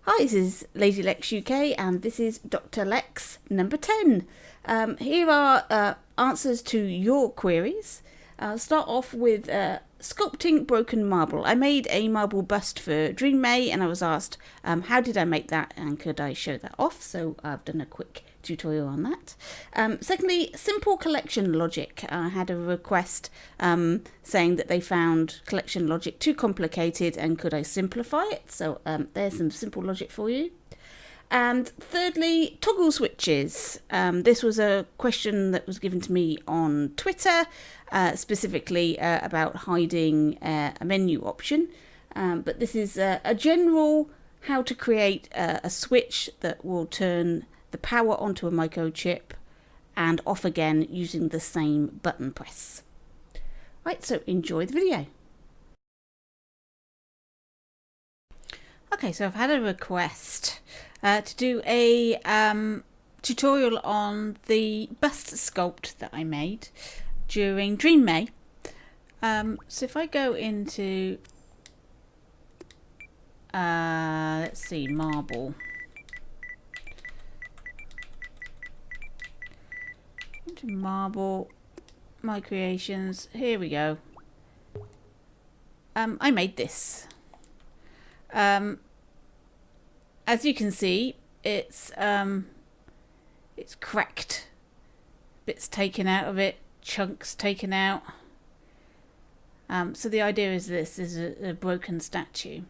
Hi, this is Lady Lex UK and this is Dr. Lex number 10. Here are answers to your queries. I'll start off with sculpting broken marble. I made a marble bust for Dream May and I was asked how did I make that and could I show that off, so I've done a quick tutorial on that. Secondly, simple collection logic. I had a request saying that they found collection logic too complicated and could I simplify it, so there's some simple logic for you. And thirdly, toggle switches. This was a question that was given to me on Twitter, specifically about hiding a menu option. But this is a general how to create a switch that will turn the power onto a microchip and off again using the same button press. Right, so enjoy the video. Okay, so I've had a request to do a tutorial on the bust sculpt that I made during Dream May. So if I go into, let's see, marble. Into marble, my creations, here we go. I made this. As you can see, it's cracked, bits taken out of it, chunks taken out. So the idea is this is a broken statue.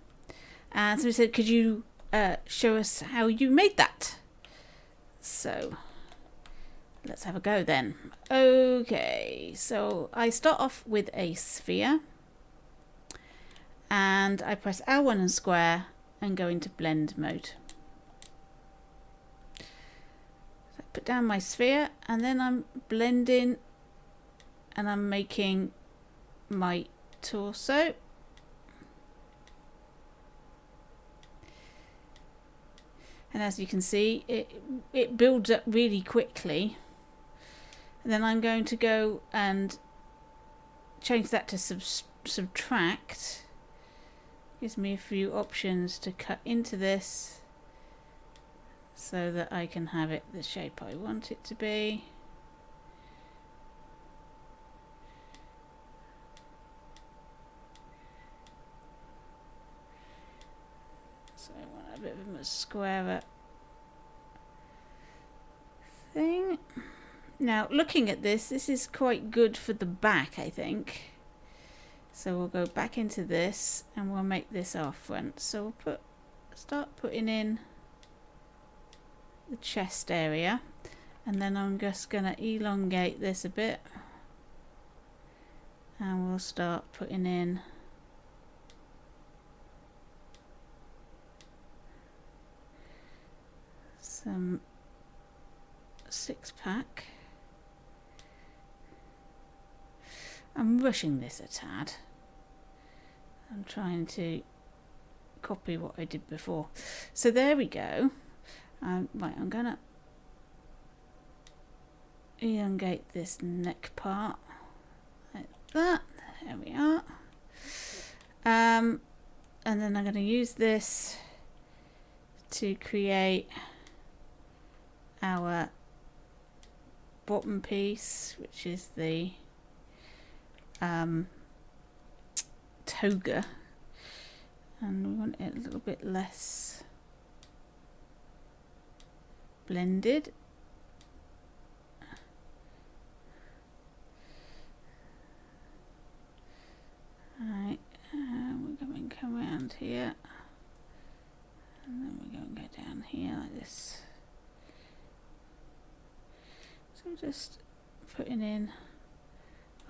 And so we said, could you show us how you made that? So let's have a go then. Okay, so I start off with a sphere. And I press L1 and square and go into blend mode. So I put down my sphere and then I'm blending and I'm making my torso. And as you can see, it builds up really quickly. And then I'm going to go and change that to subtract. Gives me a few options to cut into this so that I can have it the shape I want it to be. So I want a bit of a squarer thing. Now looking at this is quite good for the back, I think. So we'll go back into this and we'll make this our front. So we'll start putting in the chest area, and then I'm just going to elongate this a bit and we'll start putting in some six-pack. I'm rushing this a tad. I'm trying to copy what I did before. So there we go. Right, I'm gonna elongate this neck part like that. There we are. And then I'm going to use this to create our bottom piece, which is the toga, and we want it a little bit less blended. Alright, we're going to come around here and then we're going to go down here like this. So we're just putting in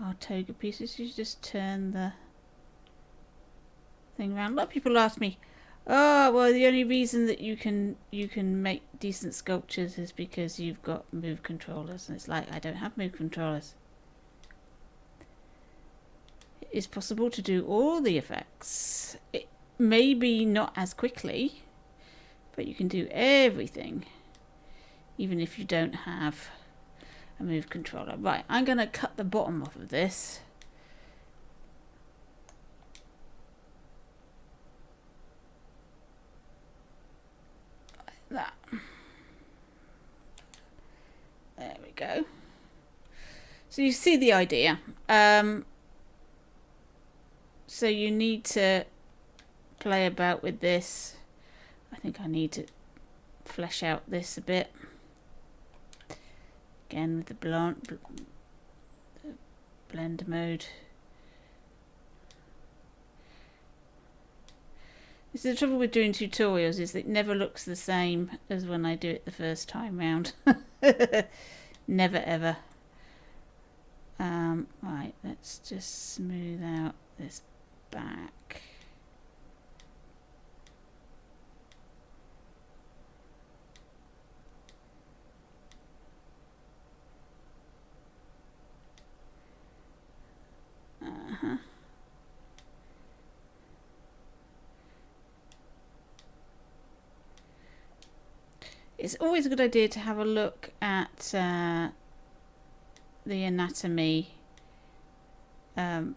our toga pieces. You just turn the thing around. A lot of people ask me, oh well, the only reason that you can make decent sculptures is because you've got move controllers, and it's like, I don't have move controllers. It is possible to do all the effects. It may be not as quickly, but you can do everything even if you don't have a move controller. Right, I'm going to cut the bottom off of this. So you see the idea. So you need to play about with this. I think I need to flesh out this a bit. Again with the blender mode. This is the trouble with doing tutorials, is it never looks the same as when I do it the first time round. Never ever. Right, let's just smooth out this back. It's always a good idea to have a look at the anatomy of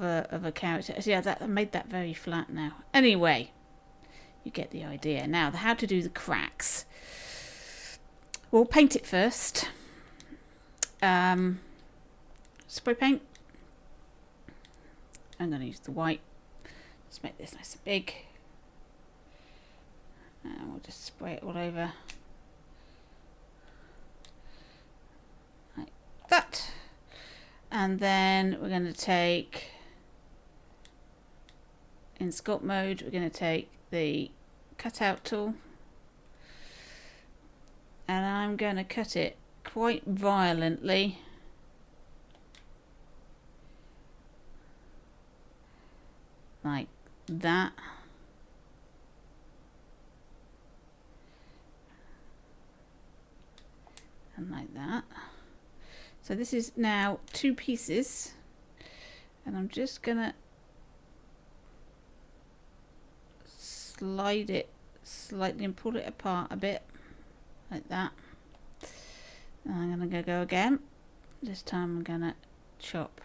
a character. So yeah, I made that very flat now. Anyway, you get the idea. Now, how to do the cracks. We'll paint it first. Spray paint. I'm going to use the white. Let's make this nice and big. And we'll just spray it all over. Like that. And then we're going to take, in sculpt mode, we're going to take the cutout tool. And I'm going to cut it quite violently. Like that. And like that. So this is now 2 pieces, and I'm just gonna slide it slightly and pull it apart a bit like that. And I'm gonna go again. This time I'm gonna chop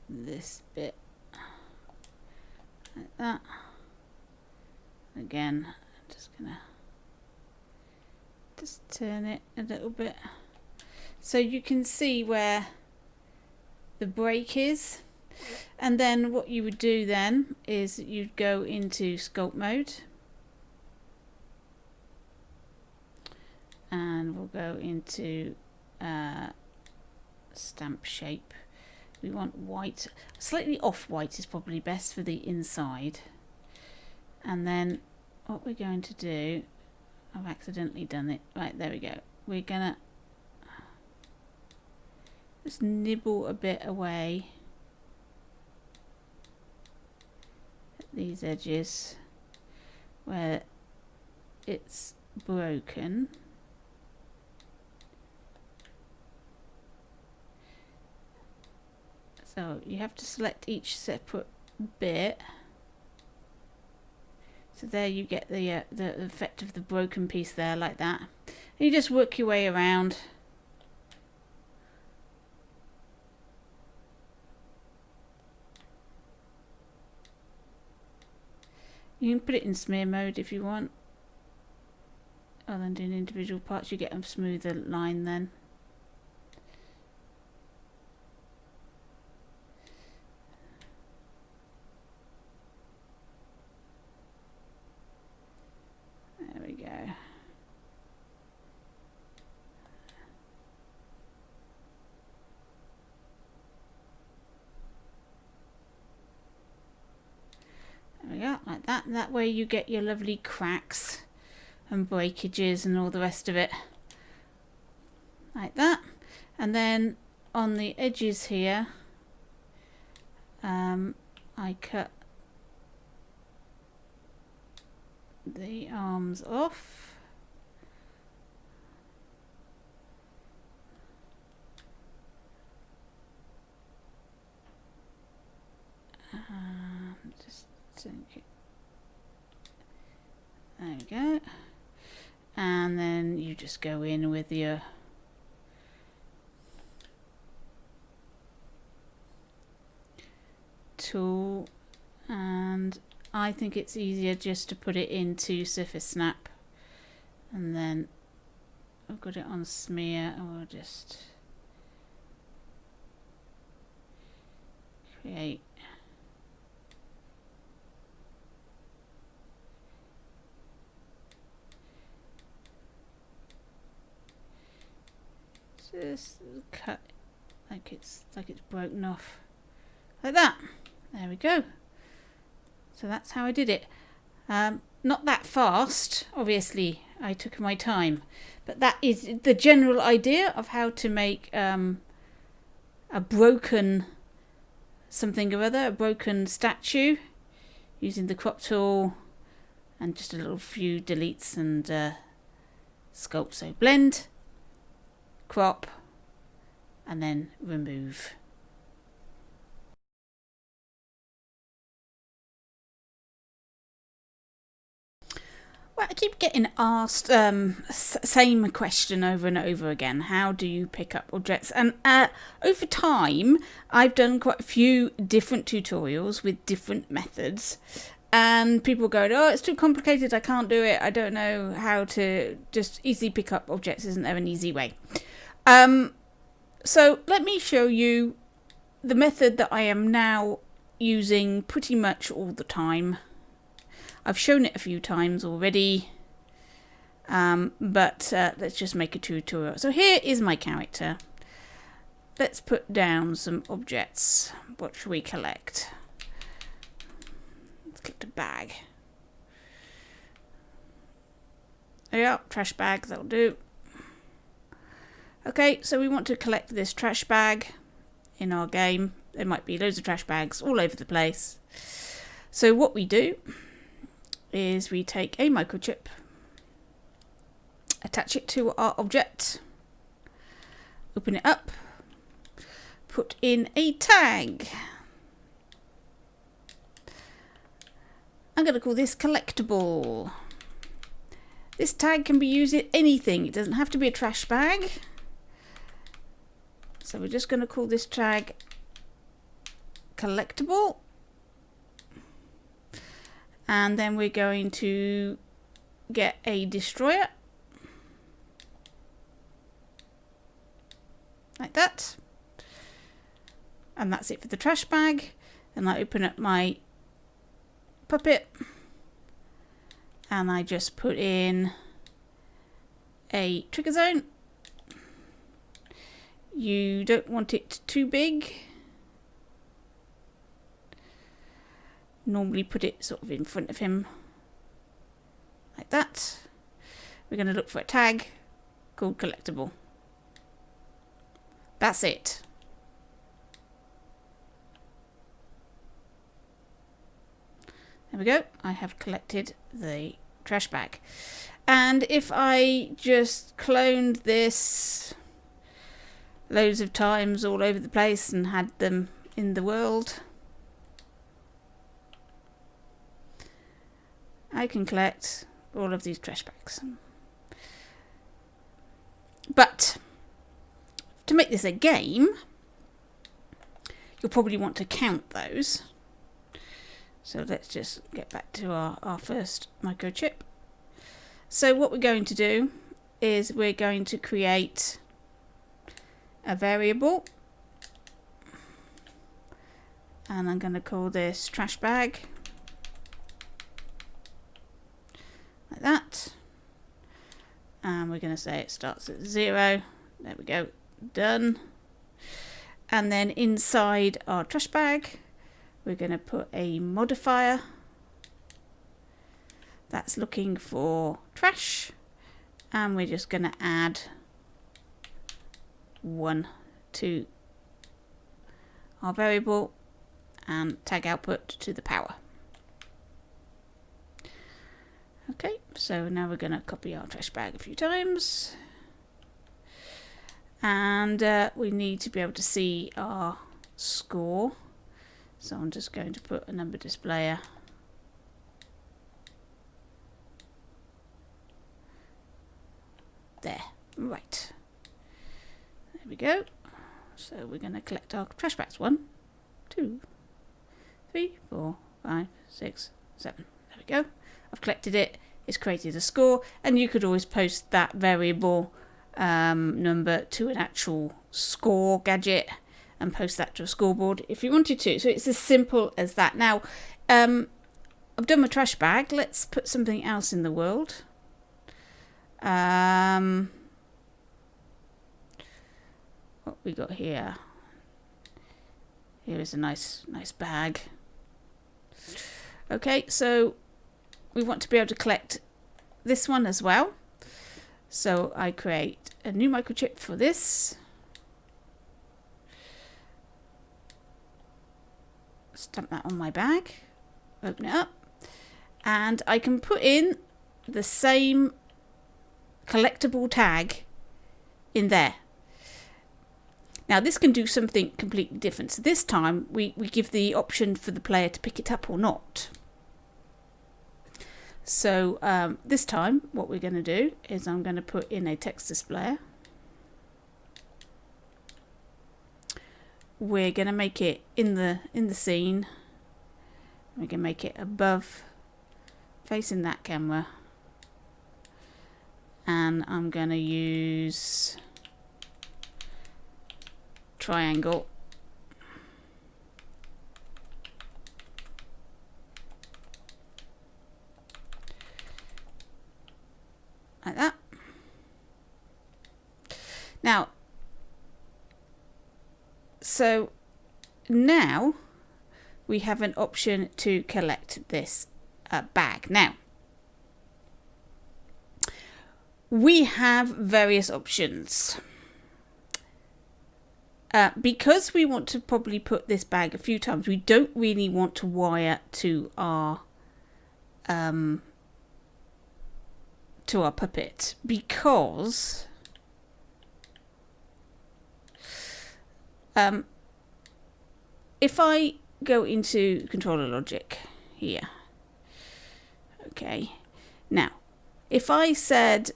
this bit like that. Again, I'm just gonna just turn it a little bit so you can see where the break is. And then what you would do then is you'd go into sculpt mode, and we'll go into stamp shape. We want white, slightly off white is probably best for the inside. And then what we're going to do, I've accidentally done it. Right, there we go. We're gonna just nibble a bit away at these edges where it's broken. So you have to select each separate bit. So there you get the effect of the broken piece there, like that. And you just work your way around. You can put it in smear mode if you want. Rather than doing individual parts, you get a smoother line then. There we go. There we go, like that. That way you get your lovely cracks and breakages and all the rest of it. Like that. And then on the edges here, I cut the arms off. Just think it. There we go. And then you just go in with your tool, and I think it's easier just to put it into Surface Snap. And then I've got it on smear, and we'll just create just cut like it's broken off like that. There we go. So that's how I did it. Not that fast, obviously. I took my time, but that is the general idea of how to make a broken something or other, a broken statue, using the crop tool and just a little few deletes and sculpt. So blend, crop, and then remove. Well, I keep getting asked same question over and over again. How do you pick up objects? And over time, I've done quite a few different tutorials with different methods. And people go, oh, it's too complicated, I can't do it. I don't know how to just easily pick up objects. Isn't there an easy way? So let me show you the method that I am now using pretty much all the time. I've shown it a few times already, but let's just make a tutorial. So here is my character. Let's put down some objects. What should we collect? Let's collect a bag. Yeah, trash bag, that'll do. Okay, so we want to collect this trash bag in our game. There might be loads of trash bags all over the place. So what we do is we take a microchip, attach it to our object, open it up, put in a tag. I'm going to call this collectible. This tag can be used in anything. It doesn't have to be a trash bag. So we're just going to call this tag collectible. And then we're going to get a destroyer. Like that. And that's it for the trash bag. And I open up my puppet. And I just put in a trigger zone. You don't want it too big. Normally put it sort of in front of him like that. We're going to look for a tag called collectible. That's it. There we go. I have collected the trash bag. And if I just cloned this loads of times all over the place and had them in the world, I can collect all of these trash bags. But to make this a game, you'll probably want to count those. So let's just get back to our first microchip. So what we're going to do is we're going to create a variable. And I'm going to call this trash bag. Like that. And we're going to say it starts at 0. There we go. Done. And then inside our trash bag, we're going to put a modifier that's looking for trash. And we're just going to add 1 to our variable and tag output to the power. Okay, so now we're going to copy our trash bag a few times. And we need to be able to see our score. So I'm just going to put a number displayer. There, right. There we go. So we're going to collect our trash bags. 1, 2, 3, 4, 5, 6, 7. There we go. I've collected it. it's created a score, and you could always post that variable number to an actual score gadget and post that to a scoreboard if you wanted to. So it's as simple as that. Now, I've done my trash bag. Let's put something else in the world. What we got here? Here is a nice bag. Okay, so we want to be able to collect this one as well. So I create a new microchip for this. Stamp that on my bag. Open it up. And I can put in the same collectible tag in there. Now this can do something completely different. So this time we give the option for the player to pick it up or not. So this time what we're going to do is I'm going to put in a text displayer. We're going to make it in the scene. We're going to make it above, facing that camera. And I'm going to use triangle. Like that. Now, so now we have an option to collect this bag. Now, we have various options. Because we want to probably put this bag a few times, we don't really want to wire to our puppet, because if I go into controller logic here, okay, now if I said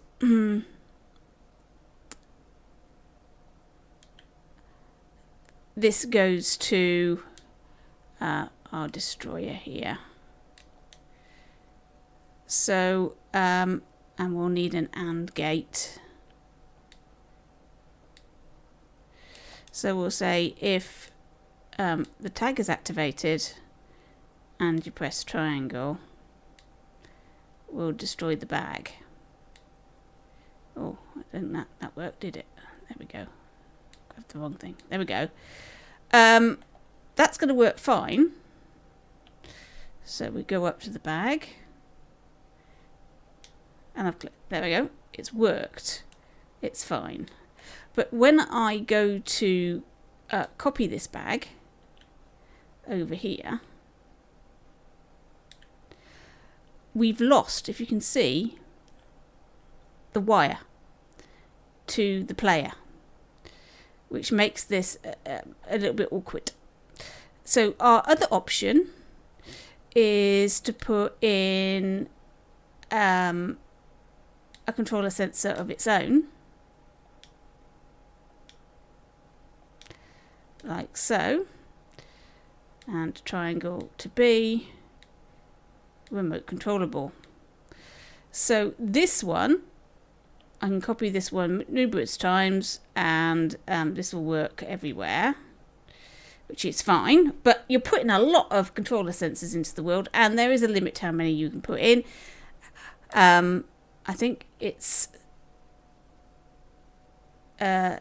this goes to our destroyer here, so and we'll need an AND gate. So we'll say if the tag is activated and you press triangle, we'll destroy the bag. Oh, I think that worked, did it? There we go. Grabbed the wrong thing. There we go. That's going to work fine. So we go up to the bag. And I've clicked. There we go. It's worked. It's fine. But when I go to copy this bag over here, we've lost, if you can see, the wire to the player, which makes this a little bit awkward. So our other option is to put in a controller sensor of its own, like so, and triangle to be remote controllable. So this one, I can copy this one numerous times, and this will work everywhere, which is fine. But you're putting a lot of controller sensors into the world, and there is a limit to how many you can put in. I think it's there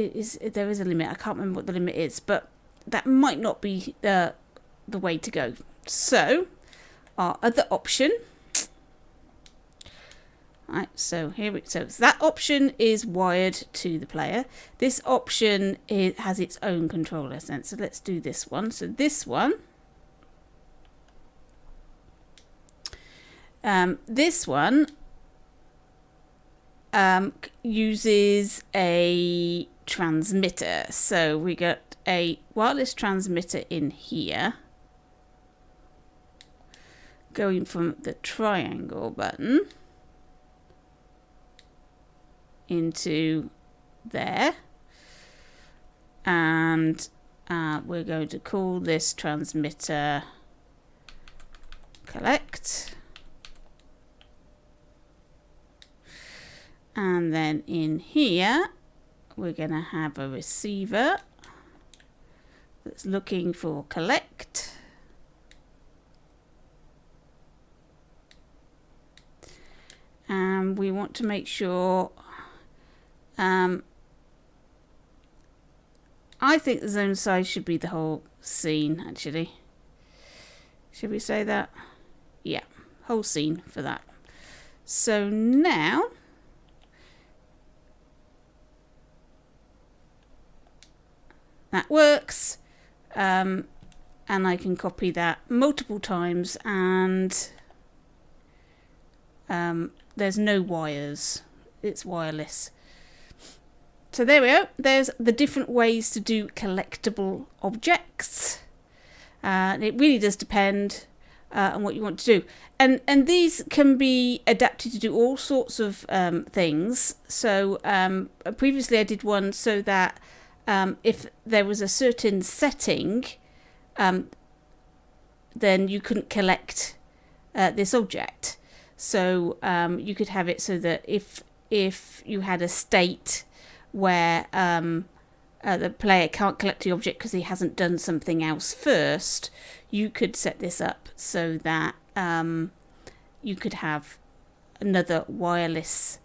is a limit. I can't remember what the limit is, but that might not be the way to go. So our other option, right, so that option is wired to the player. This option has its own controller sensor. Let's do this one. So this one, uses a transmitter. So we got a wireless transmitter in here, going from the triangle button into there, and we're going to call this transmitter collect. And then in here, we're going to have a receiver that's looking for collect. And we want to make sure, I think the zone size should be the whole scene, actually. Should we say that? Yeah, whole scene for that. So now, that works. And I can copy that multiple times, and there's no wires. It's wireless. So there we go. There's the different ways to do collectible objects. It really does depend on what you want to do. And these can be adapted to do all sorts of things. So previously I did one so that if there was a certain setting, then you couldn't collect this object. So you could have it so that if you had a state where the player can't collect the object because he hasn't done something else first, you could set this up so that you could have another wireless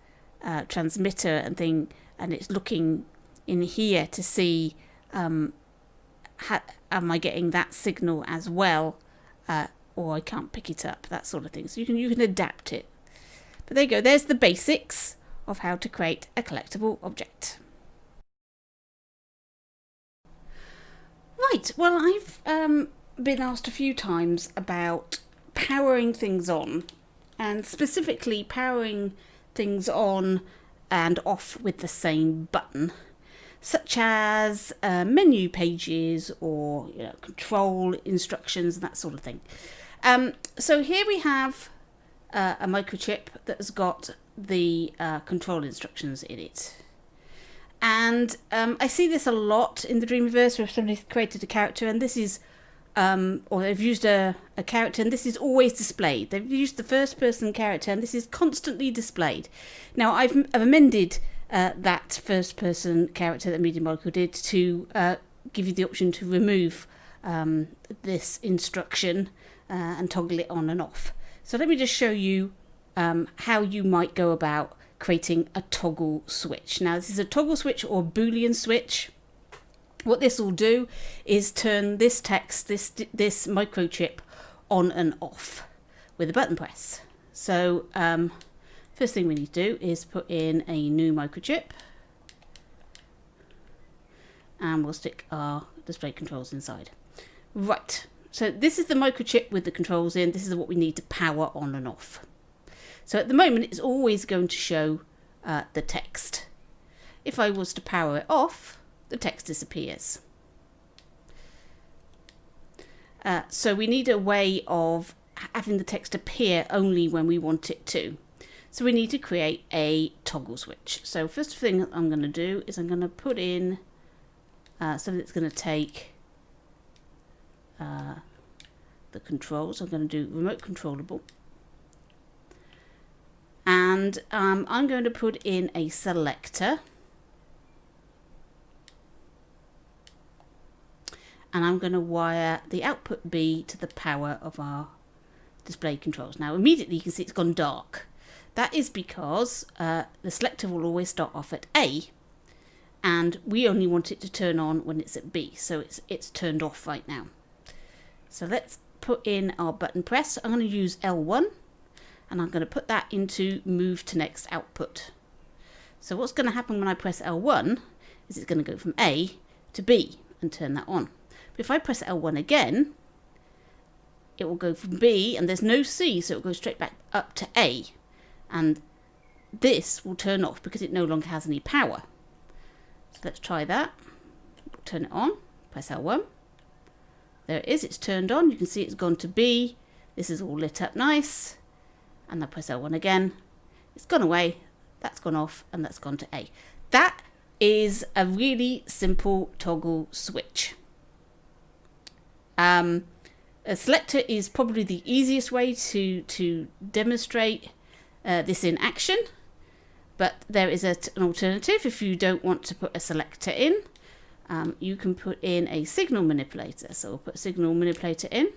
transmitter and thing, and it's looking in here to see am I getting that signal as well, or I can't pick it up, that sort of thing. So you can adapt it. But there you go. There's the basics of how to create a collectible object. Right, well, I've been asked a few times about powering things on, and specifically powering things on and off with the same button, such as menu pages or control instructions and that sort of thing. So here we have a microchip that has got the control instructions in it. And I see this a lot in the Dreamverse where somebody's created a character, and this is, or they've used a character, and this is always displayed. They've used the first person character, and this is constantly displayed. Now, I've amended that first person character that Media Molecule did to give you the option to remove this instruction and toggle it on and off. So let me just show you how you might go about creating a toggle switch. Now, this is a toggle switch or Boolean switch. What this will do is turn this text, this microchip, on and off with a button press. So first thing we need to do is put in a new microchip, and we'll stick our display controls inside. Right, so this is the microchip with the controls in. This is what we need to power on and off. So at the moment, it's always going to show the text. If I was to power it off, the text disappears. So we need a way of having the text appear only when we want it to. So we need to create a toggle switch. So first thing I'm going to do is I'm going to put in something that's going to take the controls. I'm going to do remote controllable. And I'm going to put in a selector, and I'm going to wire the output B to the power of our display controls. Now immediately you can see it's gone dark. That is because the selector will always start off at A, and we only want it to turn on when it's at B, so it's turned off right now. So let's put in our button press. I'm going to use L1. And I'm going to put that into move to next output. So what's going to happen when I press L1 is it's going to go from A to B and turn that on. But if I press L1 again, it will go from B, and there's no C, so it will go straight back up to A. And this will turn off because it no longer has any power. So let's try that. Turn it on, press L1. There it is, it's turned on. You can see it's gone to B. This is all lit up nice. And I press L1 again, it's gone away, that's gone off, and that's gone to A. That is a really simple toggle switch. A selector is probably the easiest way to demonstrate this in action. But there is an alternative. If you don't want to put a selector in, you can put in a signal manipulator. So we'll put a signal manipulator in.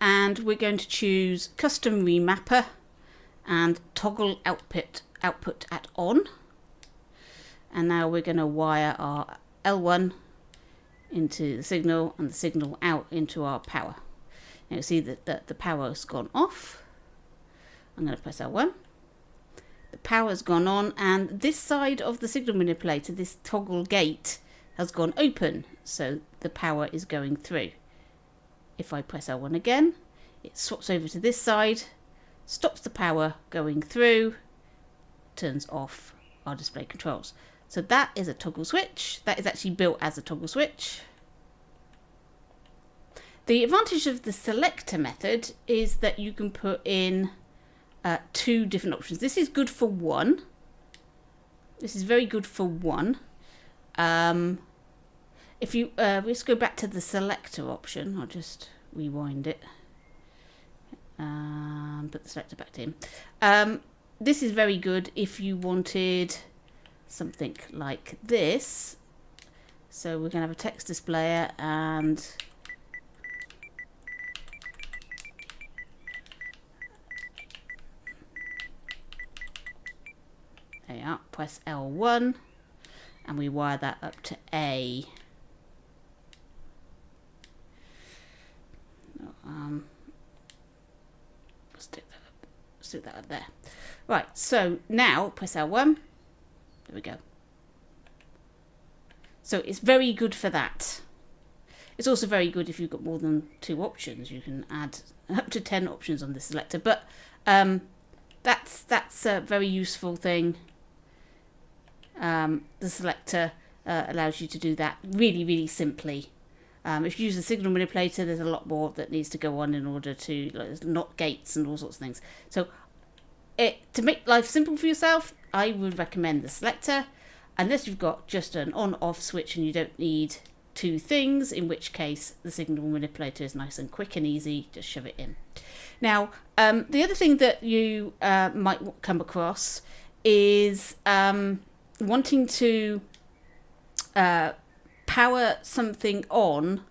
And we're going to choose custom remapper and toggle output at on. And now we're going to wire our L1 into the signal and the signal out into our power. Now you see that the power has gone off. I'm going to press L1. The power's gone on, and this side of the signal manipulator, this toggle gate, has gone open, so the power is going through. If I press L1 again, it swaps over to this side, stops the power going through, turns off our display controls. So that is a toggle switch. That is actually built as a toggle switch. The advantage of the selector method is that you can put in two different options. This is good for one. This is very good for one. If you let's go back to the selector option. I'll just rewind it. Put the selector back in. This is very good if you wanted something like this. So we're going to have a text displayer and there you are, press L1 and we wire that up to A. Stick that up there. Right, so now press L1. There we go. So it's very good for that. It's also very good if you've got more than two options. You can add up to 10 options on the selector, but that's a very useful thing. The selector allows you to do that really, really simply. If you use the signal manipulator, there's a lot more that needs to go on in order to, like, NOT gates and all sorts of things. So to make life simple for yourself, I would recommend the selector, unless you've got just an on-off switch and you don't need two things, in which case the signal manipulator is nice and quick and easy. Just shove it in. Now, the other thing that you might come across is wanting to power something on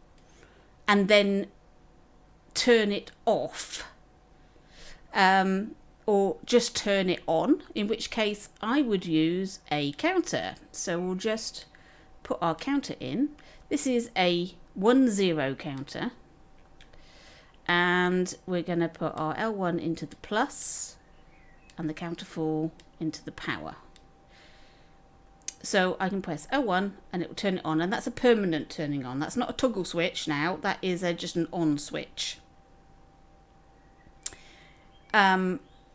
and then turn it off, or just turn it on, in which case I would use a counter. So we'll just put our counter in. This is a 1-0 counter, and we're going to put our L1 into the plus and the counterfall into the power. So I can press L1 and it will turn it on, and that's a permanent turning on. That's not a toggle switch now, that is just an on switch.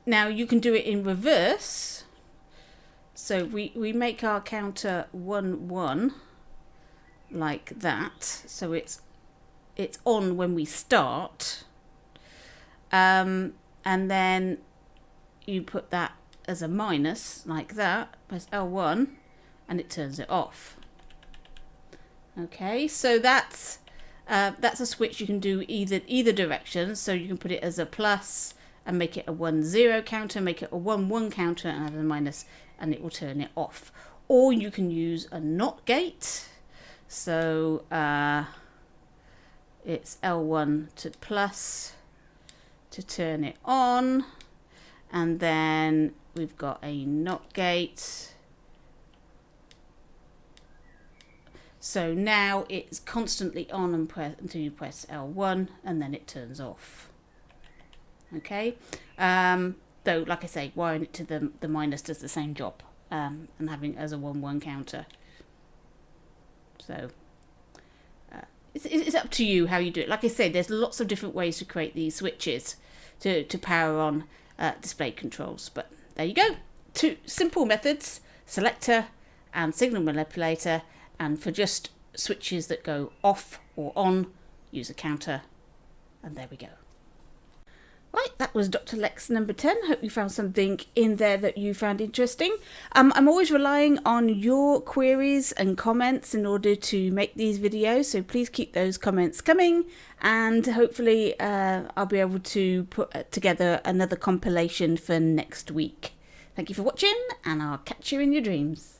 Now you can do it in reverse. So we make our counter 1-1 like that. So it's on when we start. And then you put that as a minus like that, press L1 and it turns it off. Okay, so that's a switch you can do either direction. So you can put it as a plus and make it a 1-0 counter, make it a 1-1 counter and add a minus, and it will turn it off. Or you can use a NOT gate. So it's L1 to plus to turn it on, and then we've got a NOT gate. So now it's constantly on until you press L1 and then it turns off. Okay, though like I say, wiring it to the minus does the same job, and having it as a 1-1 counter. So it's up to you how you do it. Like I say, there's lots of different ways to create these switches to power on display controls. But there you go, two simple methods: selector and signal manipulator. And for just switches that go off or on, use a counter, and there we go. Right, that was Dr. Lex number 10. Hope you found something in there that you found interesting. I'm always relying on your queries and comments in order to make these videos, so please keep those comments coming, and hopefully I'll be able to put together another compilation for next week. Thank you for watching, and I'll catch you in your dreams.